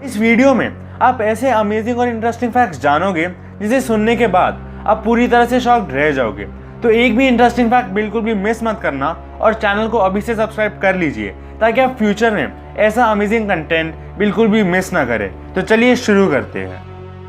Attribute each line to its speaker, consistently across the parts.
Speaker 1: इस वीडियो में आप ऐसे अमेजिंग और इंटरेस्टिंग फैक्ट्स जानोगे जिसे सुनने के बाद आप पूरी तरह से शॉक्ड रह जाओगे। तो एक भी इंटरेस्टिंग फैक्ट बिल्कुल भी मिस मत करना और चैनल को अभी से सब्सक्राइब कर लीजिए ताकि आप फ्यूचर में ऐसा अमेजिंग कंटेंट बिल्कुल भी मिस ना करें। तो चलिए शुरू करते हैं।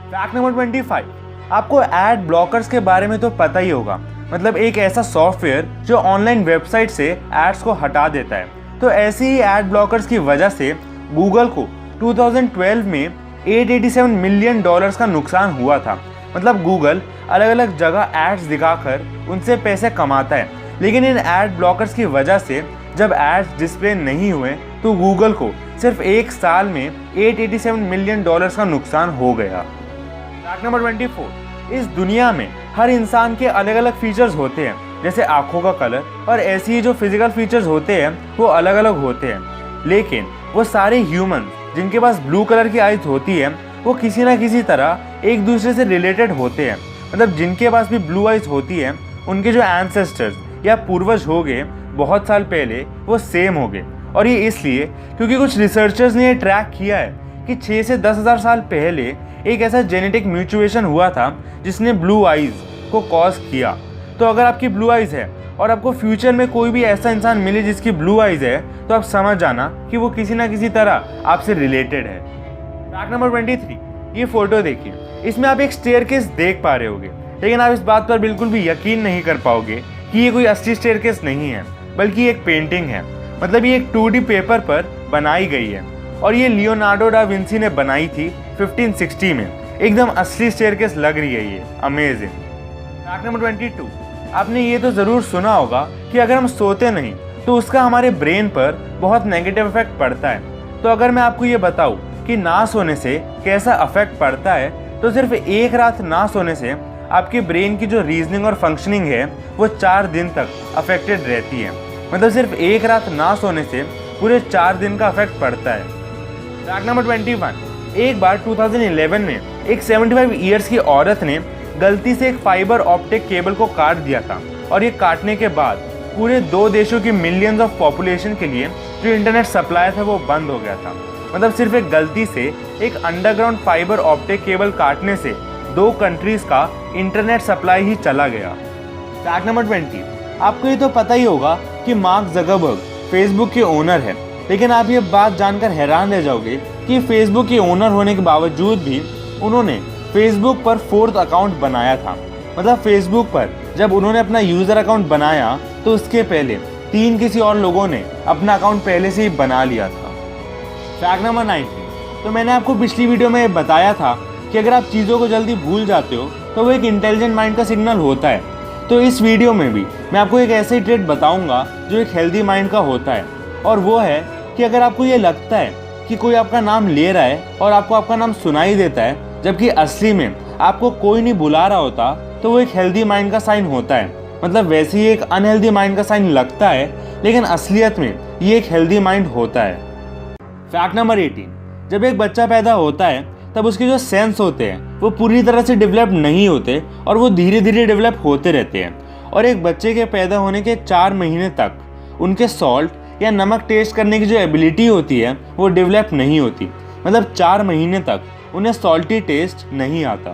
Speaker 1: फैक्ट नंबर 25, आपको एड ब्लॉकर्स के बारे में तो पता ही होगा। मतलब एक ऐसा सॉफ्टवेयर जो ऑनलाइन वेबसाइट से एड्स को हटा देता है। तो ऐसे ही एड ब्लॉकर्स की वजह से गूगल को 2012 में $887 मिलियन का नुकसान हुआ था। मतलब गूगल अलग अलग जगह एड्स दिखाकर उनसे पैसे कमाता है, लेकिन इन एड ब्लॉकर्स की वजह से जब एड्स डिस्प्ले नहीं हुए तो गूगल को सिर्फ एक साल में $887 मिलियन का नुकसान हो गया। फैक्ट नंबर 24, इस दुनिया में हर इंसान के अलग अलग फीचर्स होते हैं, जैसे आंखों का कलर, और ऐसे ही जो फिजिकल फीचर्स होते हैं वो अलग अलग होते हैं। लेकिन वो सारे ह्यूमन जिनके पास ब्लू कलर की आइज होती है वो किसी ना किसी तरह एक दूसरे से रिलेटेड होते हैं। मतलब जिनके पास भी ब्लू आइज होती है उनके जो एंसेस्टर्स या पूर्वज हो गए बहुत साल पहले वो सेम हो गए। और ये इसलिए क्योंकि कुछ रिसर्चर्स ने ये ट्रैक किया है कि 6 से 10,000 साल पहले एक ऐसा जेनेटिक म्यूचुएशन हुआ था जिसने ब्लू आइज को कॉज किया। तो अगर आपकी ब्लू आइज है और आपको फ्यूचर में कोई भी ऐसा इंसान मिले जिसकी ब्लू आइज है तो आप समझ जाना कि वो किसी ना किसी तरह आपसे रिलेटेड है। फैक्ट नंबर 23, ये फोटो देखिए। इसमें आप एक स्टेयरकेस देख पा रहे होगे, लेकिन आप इस बात पर बिल्कुल भी यकीन नहीं कर पाओगे कि ये कोई असली स्टेयरकेस नहीं है, बल्कि एक पेंटिंग है। मतलब ये एक 2D पेपर पर बनाई गई है और ये लियोनार्डो डा विंसी ने बनाई थी 1560 में। एकदम असली स्टेयरकेस लग रही है ये, अमेजिंग। फैक्ट नंबर 22, आपने ये तो ज़रूर सुना होगा कि अगर हम सोते नहीं तो उसका हमारे ब्रेन पर बहुत नेगेटिव इफेक्ट पड़ता है। तो अगर मैं आपको ये बताऊँ कि ना सोने से कैसा अफेक्ट पड़ता है, तो सिर्फ एक रात ना सोने से आपके ब्रेन की जो रीजनिंग और फंक्शनिंग है वो 4 दिन तक अफेक्टेड रहती है। मतलब सिर्फ एक रात ना सोने से पूरे 4 दिन का अफेक्ट पड़ता है। फैक्ट नंबर 21, एक बार 2011 में एक 75 ईयर्स की औरत ने गलती से एक फाइबर ऑप्टिक केबल को काट दिया था और ये काटने के बाद पूरे 2 देशों की मिलियंस ऑफ पॉपुलेशन के लिए जो इंटरनेट सप्लाई था वो बंद हो गया था। मतलब सिर्फ एक गलती से एक अंडरग्राउंड फाइबर ऑप्टिक केबल काटने से 2 कंट्रीज का इंटरनेट सप्लाई ही चला गया। फैक्ट नंबर 20, आपको ये तो पता ही होगा कि मार्क ज़करबर्ग फेसबुक के ओनर है, लेकिन आप ये बात जानकर हैरान रह जाओगे कि फेसबुक के ओनर होने के बावजूद भी उन्होंने फेसबुक पर 4th अकाउंट बनाया था। मतलब फेसबुक पर जब उन्होंने अपना यूज़र अकाउंट बनाया तो उसके पहले 3 किसी और लोगों ने अपना अकाउंट पहले से ही बना लिया था। फैक्ट नंबर 19, तो मैंने आपको पिछली वीडियो में बताया था कि अगर आप चीज़ों को जल्दी भूल जाते हो तो वो एक इंटेलिजेंट माइंड का सिग्नल होता है। तो इस वीडियो में भी मैं आपको एक ऐसे ट्रेट बताऊंगा जो एक हेल्दी माइंड का होता है, और वो है कि अगर आपको ये लगता है कि कोई आपका नाम ले रहा है और आपको आपका नाम सुनाई देता है जबकि असली में आपको कोई नहीं बुला रहा होता, तो वो एक हेल्दी माइंड का साइन होता है। मतलब वैसे ही एक अनहेल्दी माइंड का साइन लगता है, लेकिन असलियत में ये एक हेल्दी माइंड होता है। फैक्ट नंबर 18, जब एक बच्चा पैदा होता है तब उसके जो सेंस होते हैं वो पूरी तरह से डेवलप नहीं होते और वो धीरे धीरे डेवलप होते रहते हैं। और एक बच्चे के पैदा होने के 4 महीने तक उनके सॉल्ट या नमक टेस्ट करने की जो एबिलिटी होती है वो डेवलप नहीं होती। मतलब 4 महीने तक उन्हें सॉल्टी टेस्ट नहीं आता।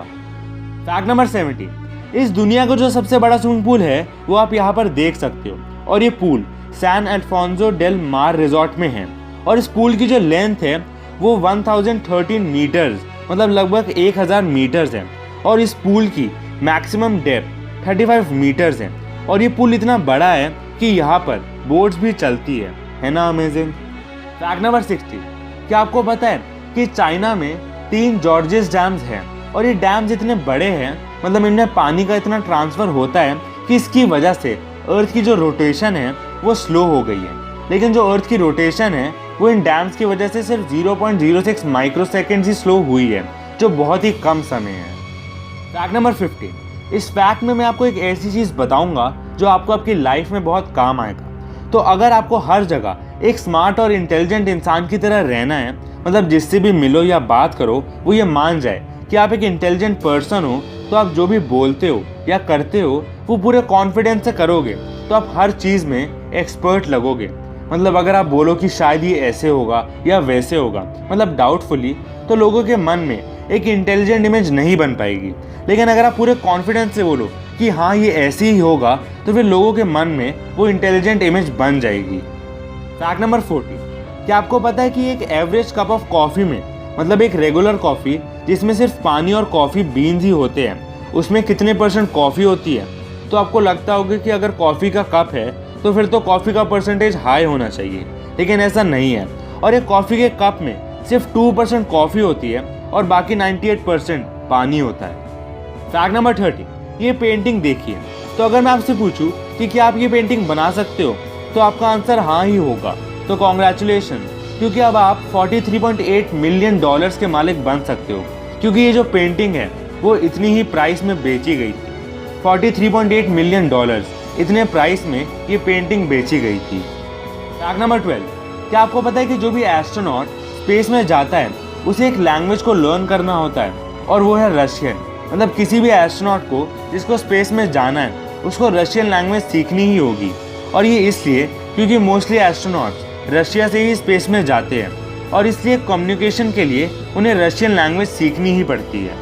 Speaker 1: फैक्ट नंबर 17, इस दुनिया का जो सबसे बड़ा स्विमिंग पूल है वो आप यहाँ पर देख सकते हो, और ये पूल सैन अल्फोंसो डेल मार रिजॉर्ट में है। और इस पूल की जो लेंथ है वो 1013 मीटर्स, मतलब लगभग 1000 मीटर्स है। और इस पूल की मैक्सिमम डेप्थ 35 मीटर्स है। और ये पूल इतना बड़ा है कि यहाँ पर बोट्स भी चलती है ना अमेजिंग। फैक्ट नंबर 60, क्या आपको पता है कि चाइना में 3 जॉर्जेस डैम्स हैं, और ये डैम्स इतने बड़े हैं, मतलब इनमें पानी का इतना ट्रांसफ़र होता है कि इसकी वजह से अर्थ की जो रोटेशन है वो स्लो हो गई है। लेकिन जो अर्थ की रोटेशन है वो इन डैम्स की वजह से सिर्फ 0.06 माइक्रोसेकेंड ही स्लो हुई है, जो बहुत ही कम समय है। फैक्ट नंबर 15, इस फैक्ट में मैं आपको एक ऐसी चीज़ बताऊंगा जो आपको आपकी लाइफ में बहुत काम आएगा। तो अगर आपको हर जगह एक स्मार्ट और इंटेलिजेंट इंसान की तरह रहना है, मतलब जिससे भी मिलो या बात करो वो ये मान जाए कि आप एक इंटेलिजेंट पर्सन हो, तो आप जो भी बोलते हो या करते हो वो पूरे कॉन्फिडेंस से करोगे, तो आप हर चीज़ में एक्सपर्ट लगोगे। मतलब अगर आप बोलो कि शायद ये ऐसे होगा या वैसे होगा, मतलब डाउटफुली, तो लोगों के मन में एक इंटेलिजेंट इमेज नहीं बन पाएगी। लेकिन अगर आप पूरे कॉन्फिडेंस से बोलो कि हाँ ये ऐसे ही होगा, तो फिर लोगों के मन में वो इंटेलिजेंट इमेज बन जाएगी। फैक्ट नंबर 40, क्या आपको पता है कि एक एवरेज कप ऑफ कॉफ़ी में, मतलब एक रेगुलर कॉफ़ी जिसमें सिर्फ पानी और कॉफ़ी बीन्स ही होते हैं, उसमें कितने % कॉफ़ी होती है? तो आपको लगता होगा कि अगर कॉफ़ी का कप है तो फिर तो कॉफ़ी का परसेंटेज हाई होना चाहिए, लेकिन ऐसा नहीं है। और एक कॉफ़ी के कप में सिर्फ 2% कॉफ़ी होती है और बाकी 98% पानी होता है। फैक्ट नंबर 30, ये पेंटिंग देखिए। तो अगर मैं आपसे पूछूं कि क्या आप ये पेंटिंग बना सकते हो, तो आपका आंसर हाँ ही होगा। तो कॉन्ग्रेचुलेशन, क्योंकि अब आप $43.8 मिलियन के मालिक बन सकते हो, क्योंकि ये जो पेंटिंग है वो इतनी ही प्राइस में बेची गई थी। $43.8 मिलियन इतने प्राइस में ये पेंटिंग बेची गई थी। फैक्ट नंबर 12, क्या आपको पता है कि जो भी एस्ट्रोनॉट स्पेस में जाता है उसे एक लैंग्वेज को लर्न करना होता है, और वो है रशियन। मतलब किसी भी एस्ट्रोनॉट को जिसको स्पेस में जाना है उसको रशियन लैंग्वेज सीखनी ही होगी। और ये इसलिए क्योंकि मोस्टली एस्ट्रोनॉट्स रशिया से ही स्पेस में जाते हैं, और इसलिए कम्युनिकेशन के लिए उन्हें रशियन लैंग्वेज सीखनी ही पड़ती है।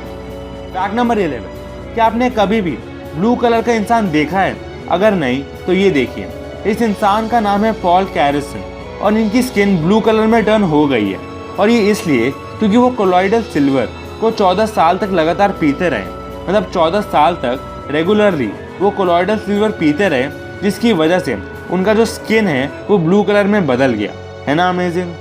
Speaker 1: फैक्ट नंबर 11, क्या आपने कभी भी ब्लू कलर का इंसान देखा है? अगर नहीं तो ये देखिए, इस इंसान का नाम है पॉल कैरिसन, और इनकी स्किन ब्लू कलर में टर्न हो गई है। और ये इसलिए क्योंकि वो कोलॉइडल सिल्वर को 14 साल तक लगातार पीते रहे। मतलब 14 साल तक रेगुलरली वो कोलॉइडल सिल्वर पीते रहे, जिसकी वजह से उनका जो स्किन है वो ब्लू कलर में बदल गया। है ना अमेजिंग।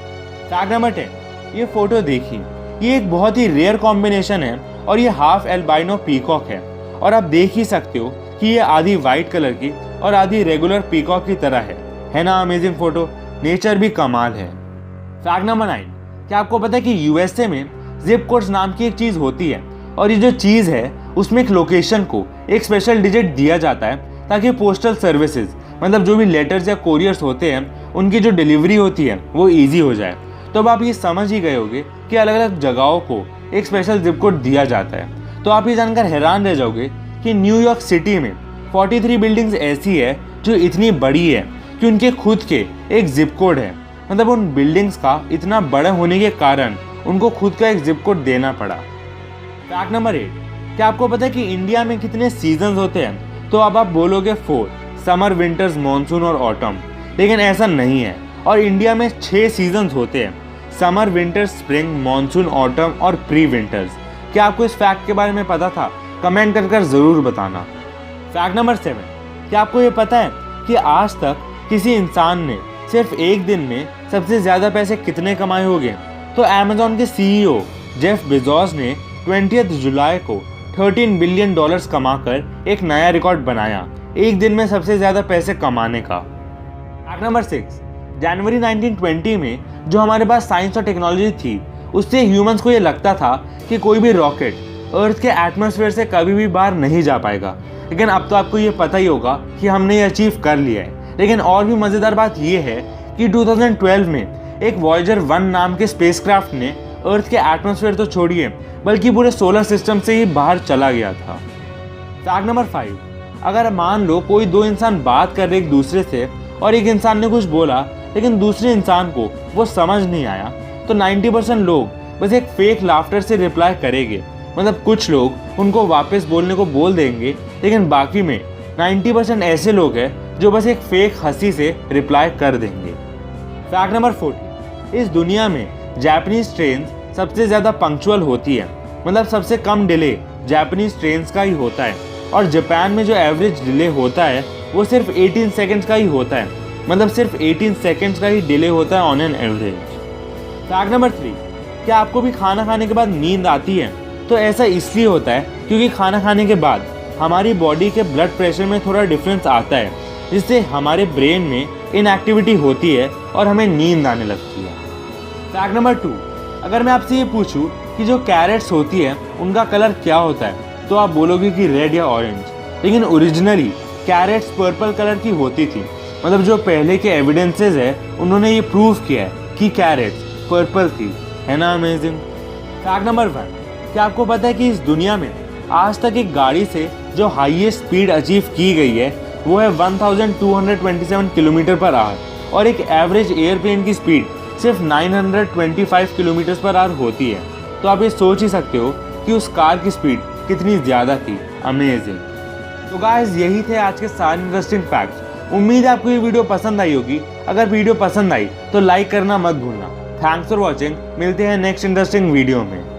Speaker 1: फैक्ट नंबर 10, ये फोटो देखिए, ये एक बहुत ही रेयर कॉम्बिनेशन है, और ये हाफ एल्बाइनो पीकॉक है। और आप देख ही सकते हो कि ये आधी वाइट कलर की और आधी रेगुलर पीकॉक की तरह है ना अमेजिंग फोटो। नेचर भी कमाल है। फैक्ट नंबर 9, क्या आपको पता है कि यूएसए में जिप कोड्स नाम की एक चीज़ होती है, और ये जो चीज़ है उसमें एक लोकेशन को एक स्पेशल डिजिट दिया जाता है ताकि पोस्टल सर्विसेज, मतलब जो भी लेटर्स या कोरियर्स होते हैं, उनकी जो डिलीवरी होती है वो ईजी हो जाए। तो अब आप ये समझ ही गए होंगे कि अलग अलग जगहों को एक स्पेशल जिप कोड दिया जाता है। तो आप ये जानकर हैरान रह जाओगे कि न्यूयॉर्क सिटी में 43 बिल्डिंग्स ऐसी है जो इतनी बड़ी है कि उनके खुद के एक जिप कोड है। मतलब उन बिल्डिंग्स का इतना बड़ा होने के कारण उनको खुद का एक जिप कोड देना पड़ा। फैक्ट नंबर 8, क्या आपको पता है कि इंडिया में कितने सीजन्स होते हैं? तो अब आप बोलोगे 4, समर, विंटर्स, मॉनसून और ऑटम। लेकिन ऐसा नहीं है, और इंडिया में 6 सीजन्स होते हैं, summer, winters, spring, monsoon, autumn और प्री विंटर्स। क्या आपको इस फैक्ट के बारे में पता था? कमेंट कर ज़रूर बताना। फैक्ट नंबर 7, क्या आपको ये पता है कि आज तक किसी इंसान ने सिर्फ एक दिन में सबसे ज़्यादा पैसे कितने कमाए होंगे? तो अमेज़ॉन के CEO जेफ बेजोस ने 20 जुलाई को $13 बिलियन कमाकर एक नया रिकॉर्ड बनाया, एक दिन में सबसे ज़्यादा पैसे कमाने का। फैक्ट नंबर 6, जनवरी 1920 में जो हमारे पास साइंस और टेक्नोलॉजी थी, उससे ह्यूमंस को ये लगता था कि कोई भी रॉकेट अर्थ के एटमॉस्फेयर से कभी भी बाहर नहीं जा पाएगा। लेकिन अब तो आपको ये पता ही होगा कि हमने ये अचीव कर लिया है। लेकिन और भी मज़ेदार बात ये है कि 2012 में एक वॉयेजर 1 नाम के स्पेसक्राफ्ट ने अर्थ के एटमॉस्फेयर तो छोड़िए बल्कि पूरे सोलर सिस्टम से ही बाहर चला गया था। फैक्ट नंबर 5, अगर मान लो कोई 2 इंसान बात कर रहे एक दूसरे से, और एक इंसान ने कुछ बोला लेकिन दूसरे इंसान को वो समझ नहीं आया, तो 90% लोग बस एक फेक लाफ्टर से रिप्लाई करेंगे। मतलब कुछ लोग उनको वापस बोलने को बोल देंगे, लेकिन बाकी में 90% ऐसे लोग हैं जो बस एक फेक हंसी से रिप्लाई कर देंगे। फैक्ट नंबर 40, इस दुनिया में जापानीज ट्रेन सबसे ज़्यादा पंक्चुअल होती है। मतलब सबसे कम डिले जापानीज ट्रेन का ही होता है, और जापान में जो एवरेज डिले होता है वो सिर्फ 18 सेकेंड्स का ही होता है। मतलब सिर्फ 18 सेकेंड्स का ही डिले होता है on an average. Fact number 3, क्या आपको भी खाना खाने के बाद नींद आती है? तो ऐसा इसलिए होता है क्योंकि खाना खाने के बाद हमारी बॉडी के ब्लड प्रेशर में थोड़ा डिफरेंस आता है, जिससे हमारे ब्रेन में इनएक्टिविटी होती है और हमें नींद आने लगती है। फैक्ट नंबर 2, अगर मैं आपसे ये पूछूं कि जो कैरेट्स होती है उनका कलर क्या होता है, तो आप बोलोगे कि रेड या ऑरेंज। लेकिन ओरिजिनली कैरेट्स पर्पल कलर की होती थी। मतलब जो पहले के एविडेंसेस है उन्होंने ये प्रूव किया है कि कैरेट्स पर्पल थी। है ना अमेजिंग। फैक्ट नंबर 1, क्या आपको पता है कि इस दुनिया में आज तक एक गाड़ी से जो हाईएस्ट स्पीड अचीव की गई है वो है 1227 किलोमीटर पर आवर। और एक एवरेज एयरप्लेन की स्पीड सिर्फ 925 किलोमीटर पर आवर होती है। तो आप ये सोच ही सकते हो कि उस कार की स्पीड कितनी ज़्यादा थी। अमेजिंग। तो गाइस यही थे आज के सारे इंटरेस्टिंग फैक्ट्स। उम्मीद है आपको ये वीडियो पसंद आई होगी। अगर वीडियो पसंद आई तो लाइक करना मत भूलना। Thanks for watching. मिलते हैं नेक्स्ट इंटरेस्टिंग वीडियो में।